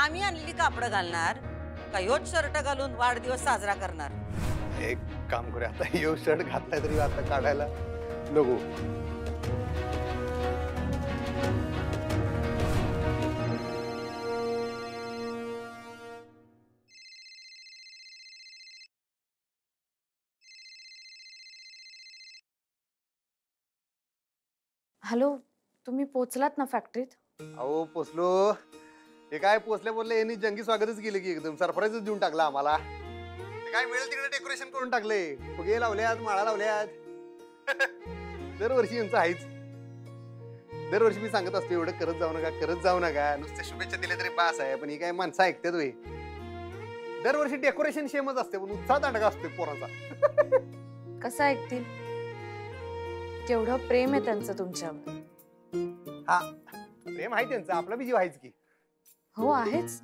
आम्ही आणलेली कापड घालणार का ह्योच शर्ट घालून वाढदिवस साजरा करणार? एक काम करूया, आता ह्यो शर्ट घातलाय तरी आता काढायला नको. हॅलो, तुम्ही पोचलात ना फॅक्टरीत? अहो पोचलो. हे काय पोचल्या बोलले यांनी जंगी स्वागतच केलं की एकदम सरप्राईजच देऊन टाकला आम्हाला. ते काय मिळेल तिकडे डेकोरेशन करून टाकले, फुगे लावल्यात, माळा लावल्यात. दरवर्षी यांचं आहेच. दरवर्षी मी सांगत असतो एवढं करत जाऊ नका, करत जाऊ नका, नुसते शुभेच्छा दिल्या तरी बास आहे. पण ही काय माणसं ऐकतात वे. दरवर्षी डेकोरेशन सेमच असते पण उत्साह दांडगा असतो पोरांचा. कसं ऐकतील? केवढं प्रेम आहे त्यांचं तुमच्यावर. हा प्रेम आहे त्यांचं, आपला बी जीव आहेच की. हो आहेच.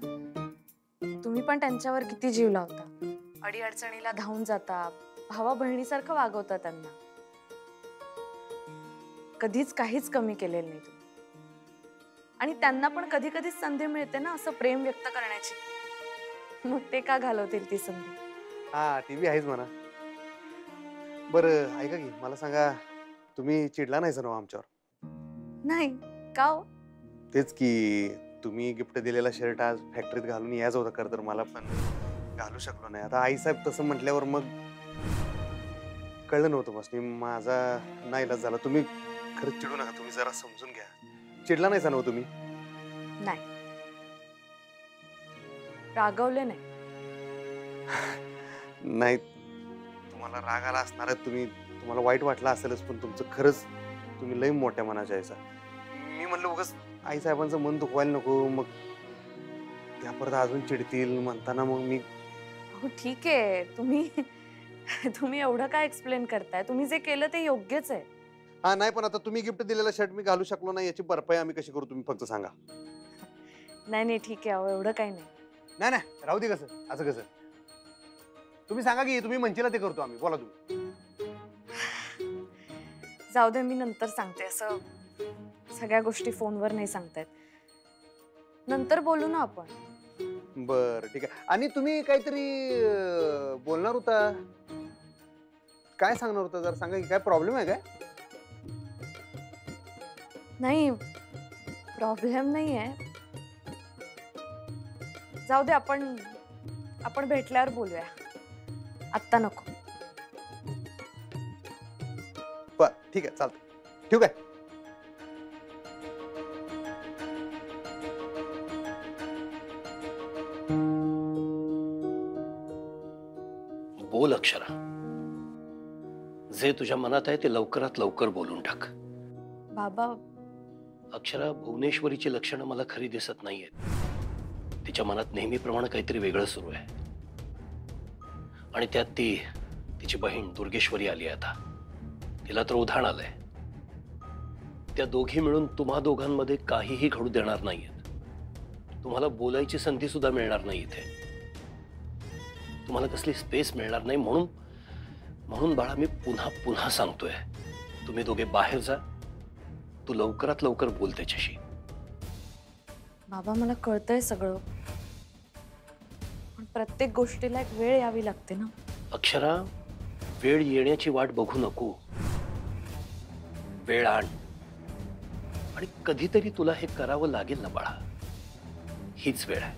तुम्ही पण त्यांच्यावर किती जीव लावता, अडीअडचणीला धावून जाता, भावा बहिणीसारखं वागवता त्यांना. कधीच काहीच कमी केलेलं नाही तुम्ही. आणि त्यांना पण कधी कधी संधी मिळते ना असं प्रेम व्यक्त करण्याची, मग ते का घालवतील ती संधी? हा टीव्ही आहेच म्हणा. बरं ऐका की, मला सांगा, तुम्ही चिडला नाही सर आमच्यावर? नाही का हो? तेच की, तुम्ही गिफ्ट दिलेला शर्ट आज फॅक्टरीत घालून यायचं होतं खरं तर, मला पण घालू शकलो नाही. आता आईसाहेब तसं म्हटल्यावर मग कळलं नव्हतं बस, माझा नाईलाज झाला. तुम्ही खरंच चिडू नका, तुम्ही जरा समजून घ्या. चिडला नाही सांगू तुम्ही? नाही, रागवले नाही. नाही, तुम्हाला राग आला असणार आहे, तुम्हाला वाईट वाटलं असेलच, पण तुमचं खरंच तुम्ही लई मोठ्या मनाच्या आहेसा. मी म्हणलं उगाच आई साहेबांचं मन दुखवायला नको, मग त्या परत अजून चिडतील म्हणताना मग मी. हो ठीक आहे, तुम्ही एवढं काय एक्सप्लेन करताय? तुम्ही जे केलं ते योग्यच आहे. हा नाही, पण आता तुम्ही गिफ्ट दिलेला शर्ट मी घालू शकलो नाही याची भरपाई आम्ही कशी करू, तुम्ही फक्त सांगा. नाही ठीक आहे, अहो एवढं काही नाही. नाही नाही राहू दे. कसं असं कसं? तुम्ही सांगा की तुम्ही म्हणशीला ते करतो आम्ही. बोला तुम्ही. जाऊ दे, मी नंतर सांगते. असं सगळ्या गोष्टी फोनवर नाही सांगतायत, नंतर बोलू ना आपण. बर ठीक आहे. आणि तुम्ही काहीतरी बोलणार होता, काय सांगणार होता जरा सांगा की. काय प्रॉब्लेम आहे काय? नाही प्रॉब्लेम नाही आहे. जाऊ दे, आपण भेटल्यावर बोलूया, आत्ता नको. बर ठीक आहे, चालतं. ठीक आहे. बोल अक्षरा, जे तुझ्या मनात आहे ते लवकरात लवकर बोलून टाक. बाबा, अक्षरा, भुवनेश्वरीची लक्षणं मला खरी दिसत नाहीयेत. तिच्या मनात नेहमीप्रमाणे काहीतरी वेगळं सुरू आहे. आणि त्यात तिची बहीण दुर्गेश्वरी आली आहे आता. तिला तर उधाण आलंय. त्या दोघी मिळून तुम्हा दोघांमध्ये काहीही घडू देणार नाहीयेत. तुम्हाला बोलायची संधी सुद्धा मिळणार नाही इथे. तुम्हाला कसली स्पेस मिळणार नाही. म्हणून बाळा, मी पुन्हा पुन्हा सांगतोय, तुम्ही दोघे बाहेर जा. तू लवकरात लवकर बोल त्याच्याशी. बाबा मला कळतंय सगळं, पण प्रत्येक गोष्टीला एक वेळ यावी लागते ना. अक्षरा, वेळ येण्याची वाट बघू नको. वेळ आण. आणि कधीतरी तुला हे करावं लागेल ना बाळा. हीच वेळ आहे.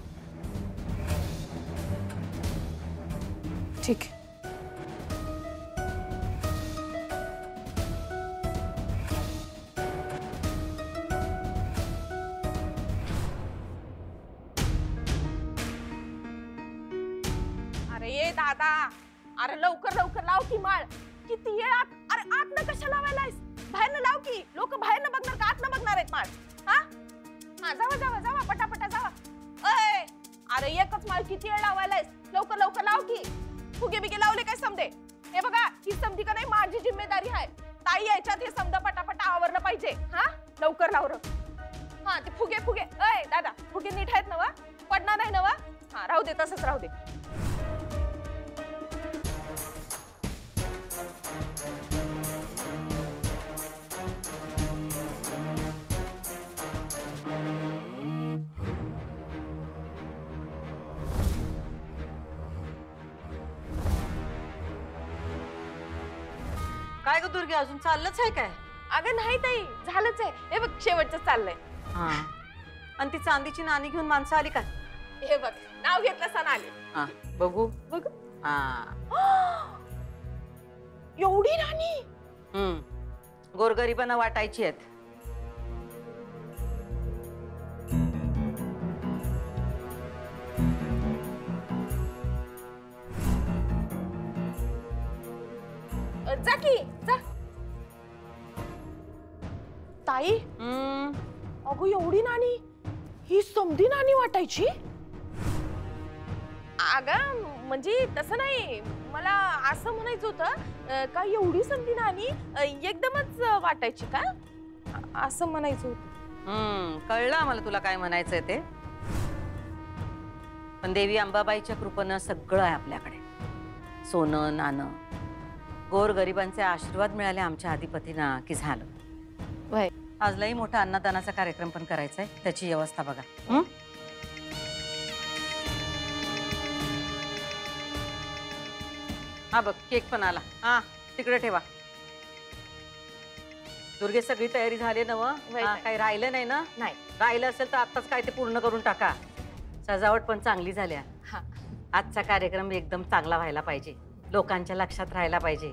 ठीक आहे. अरे ये दादा, अरे लवकर लवकर लाव की माळ. किती वेळ अरे आतनं कशा लावायलायस? बाहेरनं लाव की. लोक बाहेरनं बघणार का आतनं बघणार आहेत माळ? हा जावा जावा जावा, पटापटा जावा. अय अरे एकच माळ किती वेळ लावायलायस? लवकर लवकर लाव की. फुगे बिगे लावले काय समदे? हे बघा, ही समधी का नाही माझी जिम्मेदारी आहे. ताई यायच्यात हे समजा पटापटा आवरलं पाहिजे. हा लवकर लाव. हा ते फुगे फुगे. अय दादा, फुगे नीट आहेत नवा? पडणार नाही नवा? हा राहू दे, तसंच राहू दे. काय ग दुर्गे, अजून चाललंच आहे काय? अगं नाही ताई, झालंच आहे. हे बघ शेवटचं चाललंय. हा. आणि ती चांदीची नाणी घेऊन माणसं आली का? हे बघ नाव घेतलं सण आले. हा बघू. बघ हा. एवढी राणी. गोरगरिबांना वाटायची आहेत. जा की जा. ताई अगो एवढी नाणी, ही समधी नाणी वाटायची. अगं म्हणजे तसं नाही, मला असं म्हणायचं होतं का एवढी समधी नाणी एकदमच वाटायची का, असं म्हणायचं होतं. कळलं आम्हाला तुला काय म्हणायचंय ते. पण देवी अंबाबाईच्या कृपेनं सगळं आहे आपल्याकडे. सोनं नाणं, गोर गरिबांचे आशीर्वाद मिळाले आमच्या अधिपतींना की झालं. वय. आज लई मोठा अन्नदानाचा कार्यक्रम पण करायचा आहे, त्याची व्यवस्था बघा. हा बघ केक पण आला. हा तिकडे ठेवा. दुर्गे सगळी तयारी झाली ना? वय. काही राहिलं नाही ना? नाही. राहिलं असेल तर आत्ताच काय ते पूर्ण करून टाका. सजावट पण चांगली झाल्या. हा. आजचा कार्यक्रम एकदम चांगला व्हायला पाहिजे, लोकांच्या लक्षात राहायला पाहिजे.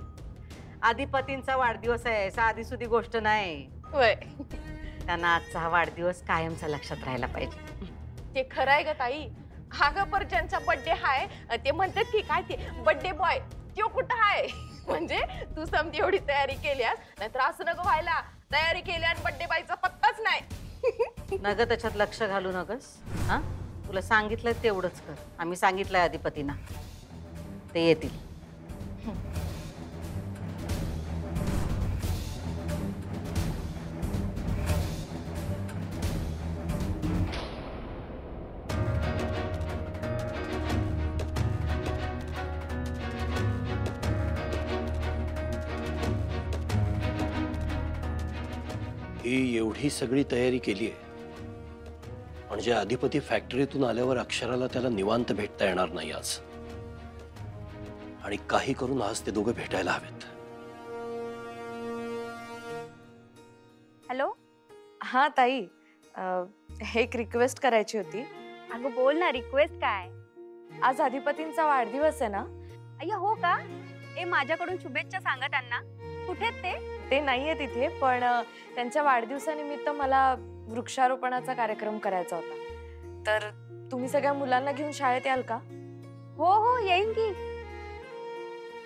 अधिपतींचा वाढदिवस आहे, साधी सुधी गोष्ट नाही. वय. त्यांना आजचा हा वाढदिवस कायमचा लक्षात राहायला पाहिजे. ते खरं आहे ग ताई. हा ग पर ज्यांचा बर्थडे हाय ते म्हणतात की काय ते बर्थडे बॉय तो कुठं आहे. म्हणजे तू समधी एवढी तयारी केल्यास, नाहीतर असं नको व्हायला. तयारी केली आणि बर्थडे बायचा पत्ताच नाही. नग त्याच्यात लक्ष घालू नकस. हा तुला सांगितलंय तेवढंच कर. आम्ही सांगितलंय अधिपतींना, ते येतील. ही एवढी सगळी तयारी केली आहे म्हणजे अधिपती फॅक्टरीतून आल्यावर अक्षराला त्याला निवांत भेटता येणार नाही आज. आणि काही करून आज ते दोघं भेटायला हवेत. हॅलो. हा ताई, एक रिक्वेस्ट करायची होती. अगं बोल ना, रिक्वेस्ट काय? आज अधिपतींचा वाढदिवस आहे ना? अय्या हो का? माझ्याकडून शुभेच्छा सांगा त्यांना. कुठे ते? ते नाहीये तिथे, पण त्यांच्या वाढदिवसानिमित्त मला वृक्षारोपणाचा कार्यक्रम करायचा होता. तर तुम्ही सगळ्या मुलांना घेऊन शाळेत याल का? हो हो येईन की.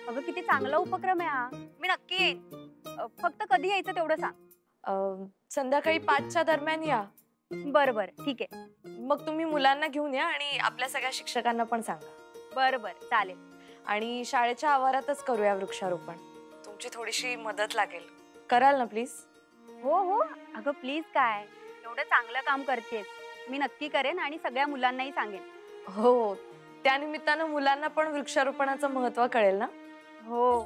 अगं किती चांगला उपक्रम आहे हा. मी नक्की येईन. फक्त कधी यायचं तेवढं सांग. संध्याकाळी 5च्या दरम्यान या. बरं बरं ठीक आहे. मग तुम्ही मुलांना घेऊन या आणि आपल्या सगळ्या शिक्षकांना पण सांगा. बरं बरं चालेल. आणि शाळेच्या आवारातच करूया वृक्षारोपण. तुमची थोडीशी मदत लागेल, कराल ना प्लीज? हो हो अगं प्लीज काय, एवढं चांगलं काम करतेस. मी नक्की करेन आणि सगळ्या मुलांनाही सांगेन. हो, त्यानिमित्तानं मुलांना पण वृक्षारोपणाचं महत्त्व कळेल ना. हो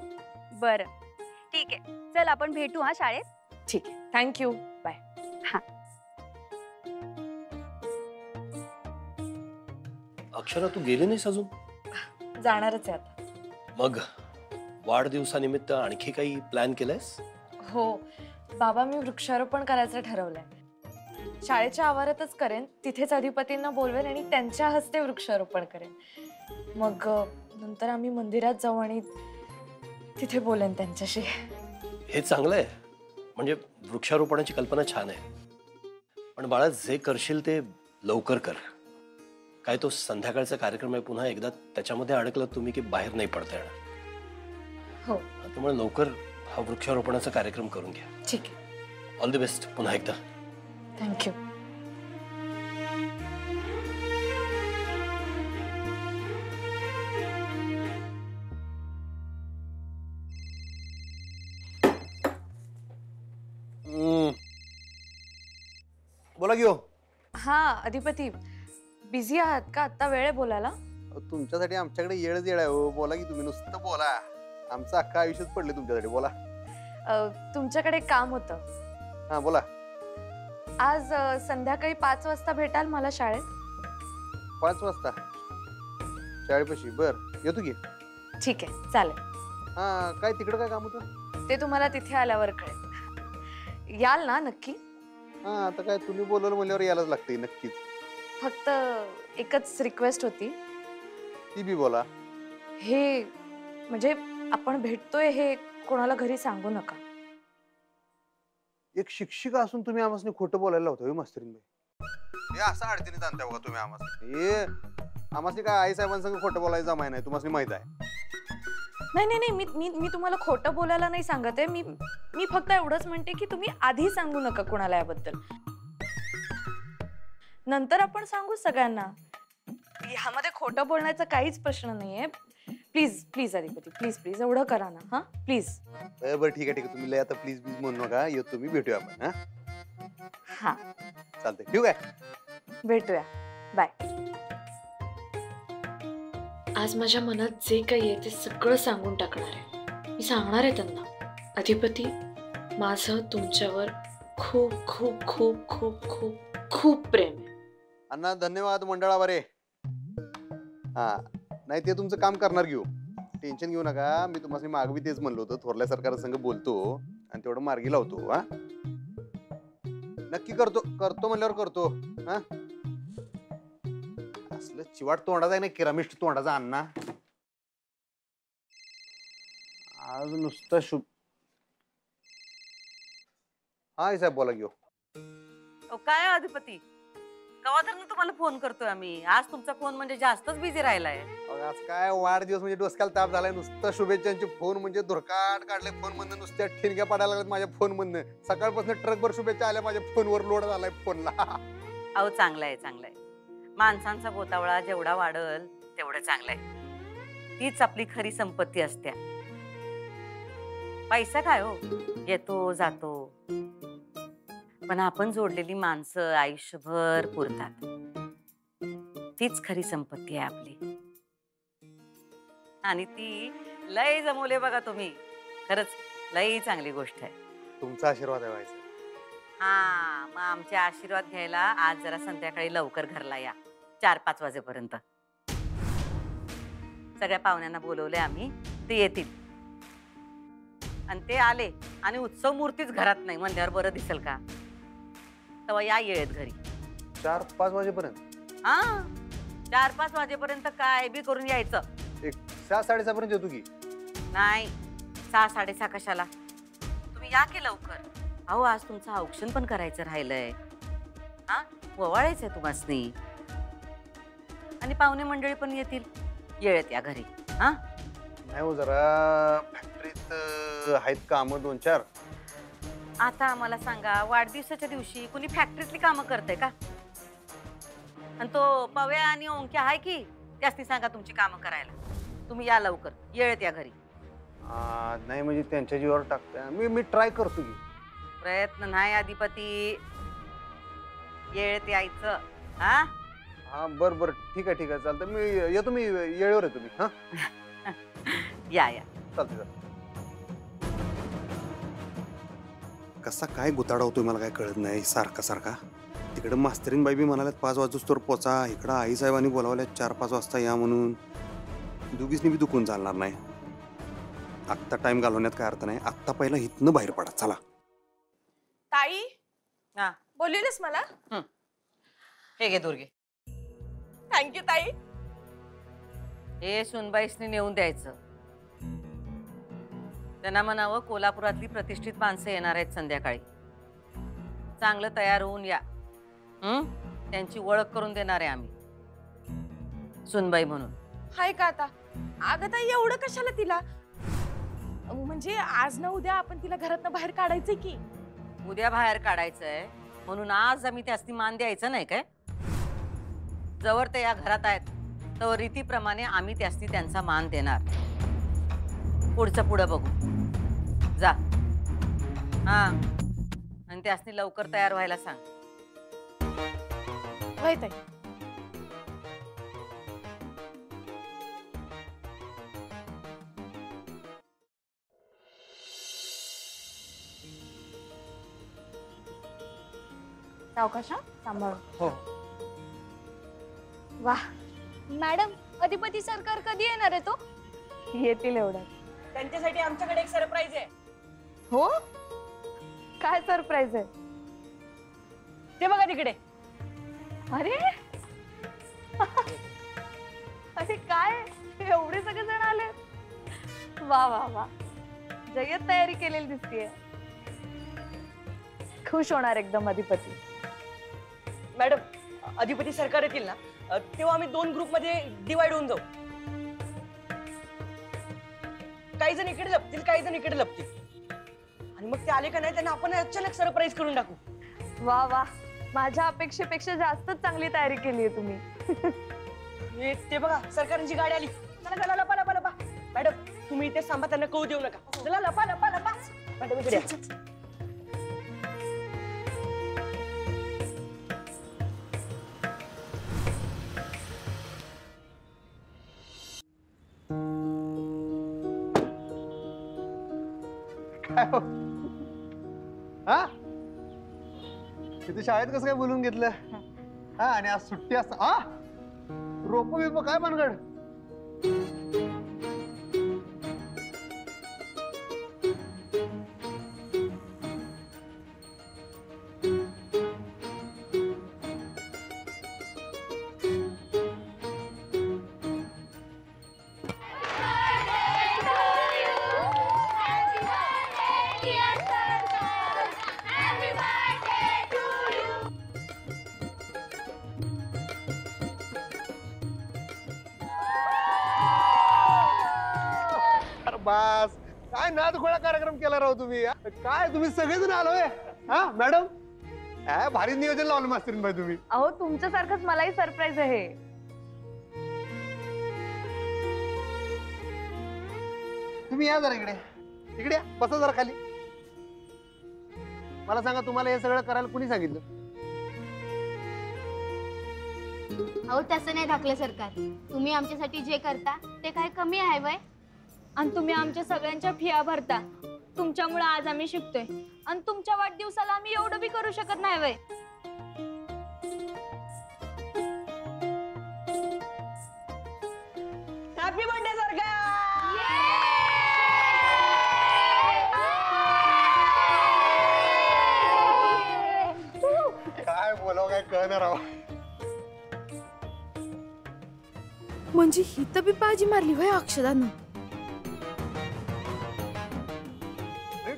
बरं ठीक आहे. चल आपण भेटू हा शाळेत. ठीक आहे, थँक्यू, बाय. हा. अक्षरा तू गेली नाहीस अजून? जाणारच आहे आता. मग वाढदिवसानिमित्त आणखी काही प्लॅन केलंयस? हो बाबा, मी वृक्षारोपण करायचं ठरवलंय. शाळेच्या आवारातच करेन, तिथेच अधिपतींना बोलवेन आणि त्यांच्या हस्ते वृक्षारोपण करेन. मग नंतर आम्ही मंदिरात जाऊ आणि तिथे बोलेन त्यांच्याशी. हे चांगलं आहे. म्हणजे वृक्षारोपणाची कल्पना छान आहे. पण बाळा जे करशील ते लवकर कर. काय तो संध्याकाळचा कार्यक्रम आहे, पुन्हा एकदा त्याच्यामध्ये अडकलं तुम्ही की बाहेर नाही पडता येणार. हो. त्यामुळे लवकर हा वृक्षारोपणाचा कार्यक्रम करून घ्या. ठीक आहे. ऑल द बेस्ट पुन्हा एकदा. थँक्यू. बोला की हो. हा अधिपती, बिझी आहात का? आता वेळ आहे बोलायला? तुमच्यासाठी आमच्याकडे येळच येळ आहे हो. बोला की तुम्ही, नुसतं बोला. आमचं अख्खं आयुष्यच पडले तुमच्यासाठी. बोला. तुमच्याकडे काम होतं. हा बोला. आज संध्याकाळी 5 वाजता भेटाल मला शाळेत? 5 वाजता शाळेपाशी? बर येतो की. ठीक आहे चालेल. हा काय तिकडं काय काम होतं? ते तुम्हाला तिथे आल्यावर कळेल. याल ना नक्की? हा आता काय तुम्ही बोलवलं म्हणल्यावर यायलाच लागते नक्कीच. फक्त एकच रिक्वेस्ट होती. ती बी बोला. हे म्हणजे आपण भेटतोय हे कोणाला घरी सांगू नका. एक शिक्षिका असून तुम्ही आम्हाला खोटं बोलायला होतं मास्तरीन हे असं अडचणीत आणता बघा तुम्ही आम्हाला. हे आम्हाला काय आई साहेबांसंग खोटं बोलायचं जमाय नाही, तुम्हाला माहित आहे. नाही नाही नाही, मी मी तुम्हाला खोटं बोलायला नाही सांगत आहे. मी फक्त एवढंच म्हणते की तुम्ही आधी सांगू नका कोणाला याबद्दल. नंतर आपण सांगू सगळ्यांना. ह्यामध्ये खोटं बोलण्याचा काहीच प्रश्न नाहीये. Please please Adhipati, please please एवढं करा ना. हा प्लीज. बरं ठीक आहे ठीक आहे, तुम्ही लय आता प्लीज प्लीज म्हणू नका. येतो तुम्ही भेटूया आपण. हा हा चालतंय, ठीक आहे. भेटूया. बाय. आज माझ्या मनात जे काही आहे ते सगळं सांगून टाकणार आहे. मी सांगणार आहे त्यांना, अधिपती माझं तुमच्यावर खूप खूप खूप खूप खूप खूप प्रेम आहे. अण्णा धन्यवाद मंडळावरे. हा नाही ते तुमचं काम करणार घेऊ, टेन्शन घेऊ नका. मी तुम्हाला मागवी तेच म्हणलो होतं, थोरल्या सरकारसंग बोलतो आणि तेवढं मार्गी लावतो. हा नक्की करतो करतो म्हणल्यावर करतो. हा असलं चिवाट तोंडाचा आहे ना, किरामिष्ट तोंडाचा अण्णा. आज नुसतं शुभ. हा साहेब बोला घेऊ. काय अधिपती, कवा तर तुम्हाला फोन करतोय आम्ही. आज तुमचा फोन म्हणजे जास्तच बिझी राहिलाय. आज काय वाढदिवस म्हणजे डोसक्याला ताप झालाय. नुसतं शुभेच्छांचे फोन म्हणजे धुरकाट काढले फोन मधनं. नुसत्या ठिणग्या पडायला लागल्यात माझ्या फोन मधनं. सकाळपासून ट्रकभर शुभेच्छा आल्या माझ्या फोनवर, लोड झालाय फोनला. अहो चांगलं आहे चांगलं आहे. माणसांचा गोतावळा जेवढा वाढल तेवढं चांगलं आहे. तीच आपली खरी संपत्ती असते. पैसा काय हो, येतो जातो, पण आपण जोडलेली माणसं आयुष्यभर पुरतात. तीच खरी संपत्ती आहे आपली. आणि ती लय जमवले बघा तुम्ही. खरंच लय चांगली गोष्ट आहे. तुमचा आशीर्वाद आहे व्हायचा. हा मग आमचे आशीर्वाद घ्यायला आज जरा संध्याकाळी लवकर घरला या, 4-5 वाजेपर्यंत. सगळ्या पाहुण्यांना बोलवले आम्ही, ते येतील. आणि ते आले आणि उत्सव मूर्तीच घरात नाही म्हणल्यावर बरं दिसेल का? तेव्हा या येळेत घरी. 4-5 वाजेपर्यंत? हा 4-5 वाजेपर्यंत काय बी करून यायचं. एक 6-6:30 पर्यंत येतो की. नाही 6-6:30 कशाला, तुम्ही या की लवकर. अहो आज तुमचं औक्षण पण करायचं राहिलंय. हा ववाळायचंय तुम्हासनी. आणि पाहुणे मंडळी पण येतील. येळेत या घरी. हा नाही हो, जरा फॅक्टरीत आहेत काम 2-4. आता आम्हाला सांगा, वाढदिवसाच्या दिवशी कुणी फॅक्टरीतली कामं करते का? आणि तो पव्या आणि ओंक्या आहे की, त्यासनी सांगा तुमची कामं करायला. तुम्ही या लवकर, येळेत या घरी. नाही म्हणजे त्यांच्या जीवावर टाकतोय मी ट्राय करतो की. प्रयत्न नाही अधिपती, येळेत यायचं. हा हा बरं बरं ठीक आहे चालतं. मी येतो, मी येळेवर येतो मी. हा या या चालतंय. कसा काय गुताडा होतोय मला काय कळत नाही. सारखा सारखा तिकडे मास्तरीन बाई बी म्हणाल्यात 5 वाजूस्तोवर पोचा. इकडं आई साहेबांनी बोलावल्यात 4-5 वाजता या म्हणून. दोघीसनी बी दुखून चालणार नाही. आत्ता टाइम घालवण्यात काय अर्थ नाही. आत्ता पहिला इथनं बाहेर पडा चला. ताई हा बोललीस मला. हे घे दुर्गे. थँक्यू ताई. हे सुनबाईसनी नेऊन द्यायचं. त्यांना म्हणावं कोल्हापुरातली प्रतिष्ठित माणसं येणार आहेत संध्याकाळी. चांगलं तयार होऊन या. त्यांची ओळख करून देणार आहे आम्ही सुनबाई म्हणून. हाय का आता? अगं ताई एवढं कशाला तिला? म्हणजे आज ना उद्या आपण तिला घरातनं बाहेर काढायचंय की. उद्या बाहेर काढायचंय म्हणून आज आम्ही त्यासनी मान द्यायचं नाही काय? जवळ ते या घरात आहेत तर रीतीप्रमाणे आम्ही त्यासनी त्यांचा मान देणार. पुढचं पुढं बघू. जा. हा आणि त्यासनी लवकर तयार व्हायला सांग. होय ताई. सावकाश सांभाळ. हो वाह मॅडम, अधिपती सरकार कधी येणार आहे तो? येतील एवढं. त्यांच्यासाठी आमच्याकडे एक सरप्राईज आहे. हो, काय सरप्राईज आहे? ते बघा तिकडे. अरे अरे काय एवढे सगळे जण आले? वा वा वा, जय्यत तयारी केलेली दिसतीये. खुश होणार एकदम अधिपती. मॅडम, अधिपती सरकार येतील ना, तेव्हा आम्ही 2 ग्रुपमध्ये डिवाइड होऊन जाऊ. काही जण इकडे लपतील, काही जण इकडे लपतील, आणि मग ते आले का नाही त्यांना आपण अचानक सरप्राईज करून टाकू. वा वा, माझ्या अपेक्षेपेक्षा जास्तच चांगली तयारी केली आहे तुम्ही. ते बघा सरकारांची गाडी आली. चला चला, लपा लपा लपा. मॅडम तुम्ही इथे सांभा, त्यांना कळू देऊ नका. चला लपा लपा लपा. मॅडम इकडे या. काय हो? हा, तिथे शाळेत कसं काय बोलून घेतलं? हा, आणि आज सुट्टी असता. हा, रोप बिप काय भानगड? बस, काय नादखोळा कार्यक्रम केला राव तुम्ही. काय तुम्ही सगळेजण आलोय? हा मॅडम, काय भारी नियोजन लावलं मास्तरीन बाई तुम्ही. अहो, तुमच्यासारखंच मलाही सरप्राईज आहे. तुम्ही या जरा इकडे. इकडे या, बसा जरा खाली. मला सांगा, तुम्हाला हे सगळं करायला कुणी सांगितलं? अहो, तसं नाही धाकलं सरकार. तुम्ही आमच्यासाठी जे करता ते काय कमी आहे वय? आणि तुम्ही आमच्या सगळ्यांच्या फिया भरता. तुमच्यामुळे आज आम्ही शिकतोय, आणि तुमच्या वाढदिवसाला आम्ही एवढं बी करू शकत नाही वय. हॅपी बर्थडे सरकार. काय बोलावं काय कळणार राव. म्हणजे ही तर बी बाजी मारली होय अक्षदानं.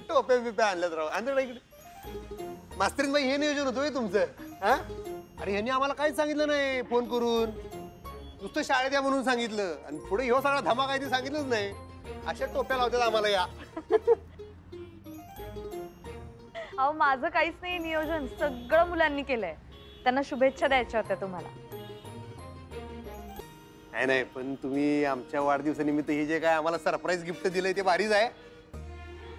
टोप्या बिप्या आणल्यात राव. आणि इकडे मास्तरीन बाई, हे नियोजन होतं तुमचं? हा, आणि ह्यांनी आम्हाला काहीच सांगितलं नाही फोन करून. नुसतं शाळेत या म्हणून सांगितलं, आणि पुढे ह्यो सगळा धमा काय ते सांगितलंच नाही. अशा टोप्या लावतात आम्हाला या. अहो, माझं काहीच नाही नियोजन, सगळं मुलांनी केलंय. त्यांना शुभेच्छा द्यायच्या होत्या तुम्हाला. नाही नाही, पण तुम्ही आमच्या वाढदिवसानिमित्त हे जे काय आम्हाला सरप्राईज गिफ्ट दिलंय ते भारीच आहे.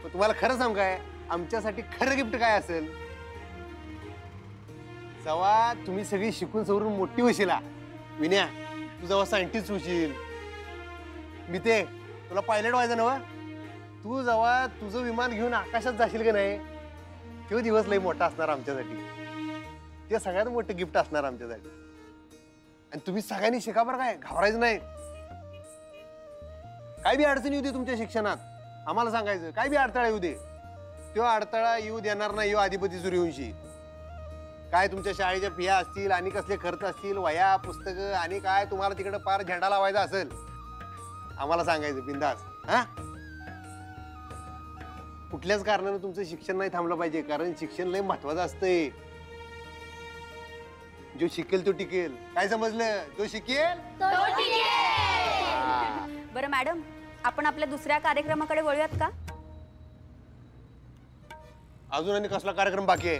पण तुम्हाला खरं सांग, काय आमच्यासाठी खरं गिफ्ट काय असेल? जेव्हा तुम्ही सगळी शिकून सवरून मोठी होशील, विन्या तू जेव्हा सायंटिस्ट होशील, मी ते तुला पायलट व्हायचं नव, तू जेव्हा तुझं विमान घेऊन आकाशात जाशील का नाही, तो दिवस लई मोठा असणार आमच्यासाठी. ते सगळ्यात मोठं गिफ्ट असणार आमच्यासाठी. आणि तुम्ही सगळ्यांनी शिका बरं, काय घाबरायचं नाही. काय बी अडचणी येऊ दे तुमच्या शिक्षणात, आम्हाला सांगायचं. काय बी अडथळा येऊ दे, तो अडथळा येऊ देणार नाही. अधिपती सूर्यवंशी. काय तुमच्या शाळेच्या फिया असतील, आणि कसले खर्च असतील, वह्या पुस्तकं, आणि काय तुम्हाला तिकडे पार झेंडा लावायचा असेल, आम्हाला सांगायचं बिंदास. हा, कुठल्याच कारणानं तुमचं शिक्षण नाही थांबलं पाहिजे, कारण शिक्षण लय महत्वाचं असतंय. जो शिकेल तो टिकेल. काय समजलं? जो शिकेल बरं मॅडम, आपण आपल्या दुसऱ्या कार्यक्रमाकडे वळूयात का? अजून आणि कसला कार्यक्रम बाकी आहे?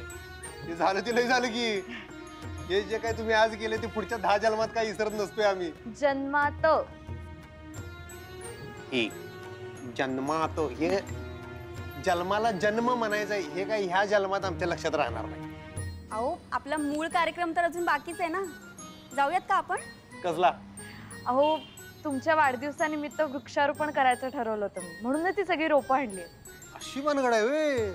ते झालं ते लय झालं की. हे जे काय तुम्ही आज केले ते पुढच्या 10 जन्मात काय विसरत नसतोय आम्ही. जन्मात जन्मात हे जन्माला जन्म म्हणायचा, हे काय ह्या जन्मात आमच्या लक्षात राहणार नाही. अहो, आपला मूळ कार्यक्रम तर अजून बाकीच आहे ना. जाऊयात का आपण? कसला? अहो, तुमच्या वाढदिवसानिमित्त वृक्षारोपण करायचं ठरवलं होतं मी, म्हणूनच ती सगळी रोपं आणली. अशी भानगड आहे वे.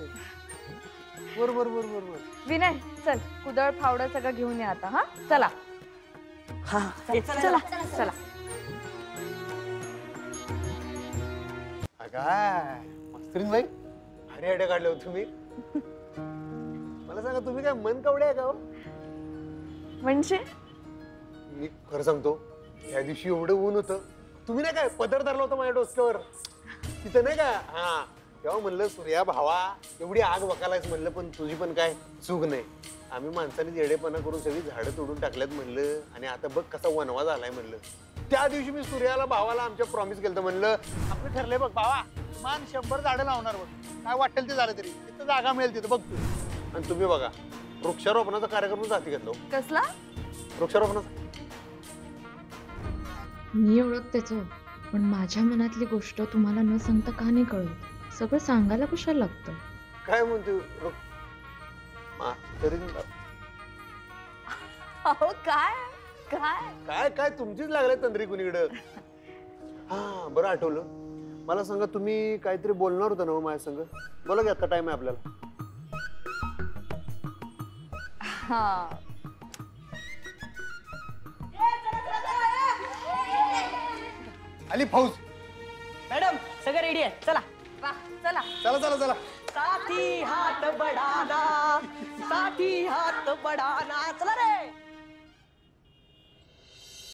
बरोबर बरोबर बरोबर. विनय, चल कुदळ फावडं सगळं घेऊन या आता. हा, चला चला चला. काय मस्तरीन बाई, भारी आयडिया काढले हो तुम्ही. मला सांगा तुम्ही काय मन कवडे आहे का हो? म्हणजे मी खरं सांगतो त्या दिवशी एवढं ऊन होतं, तुम्ही नाही काय पदर धरला होता माझ्या डोसक्यावर तिथं नाही का. हा तेव्हा म्हणलं सूर्या भावा एवढी आग वकालायच म्हणलं, पण तुझी पण काय चूक नाही. आम्ही माणसाने येडेपणा करून सगळी झाडं तोडून टाकल्यात म्हणलं, आणि आता बघ कसा वनवा झालाय म्हणलं. त्या दिवशी मी सूर्याला भावाला आमच्या प्रॉमिस केलं म्हणलं आपलं ठरलंय बघ भावा, मान 100 झाडं लावणार बघ, काय वाटेल ते झालं तरी तिथं जागा मिळेल तिथं बघ तू. आणि तुम्ही बघा वृक्षारोपणाचा कार्यक्रम जाती घेतला. कसला? वृक्षारोपणाचा मी ओळखतेच, पण माझ्या मनातली गोष्ट तुम्हाला न सांगता का नाही कळत? सगळं सांगायला कशाला लागतं? काय म्हणते तरी अहो काय काय काय काय तुमचीच लागले तंद्री कुणीकडं. हा बरं आठवलं, मला सांगा तुम्ही काहीतरी बोलणार होता ना माझ्या संग, बोला की आता टाइम आहे आपल्याला. हा आली फौज. मॅडम सगळं रेडी आहे, चला. वा चला. चला चला चला. साथी हात बढाना, साथी हात बढाना, चला रे.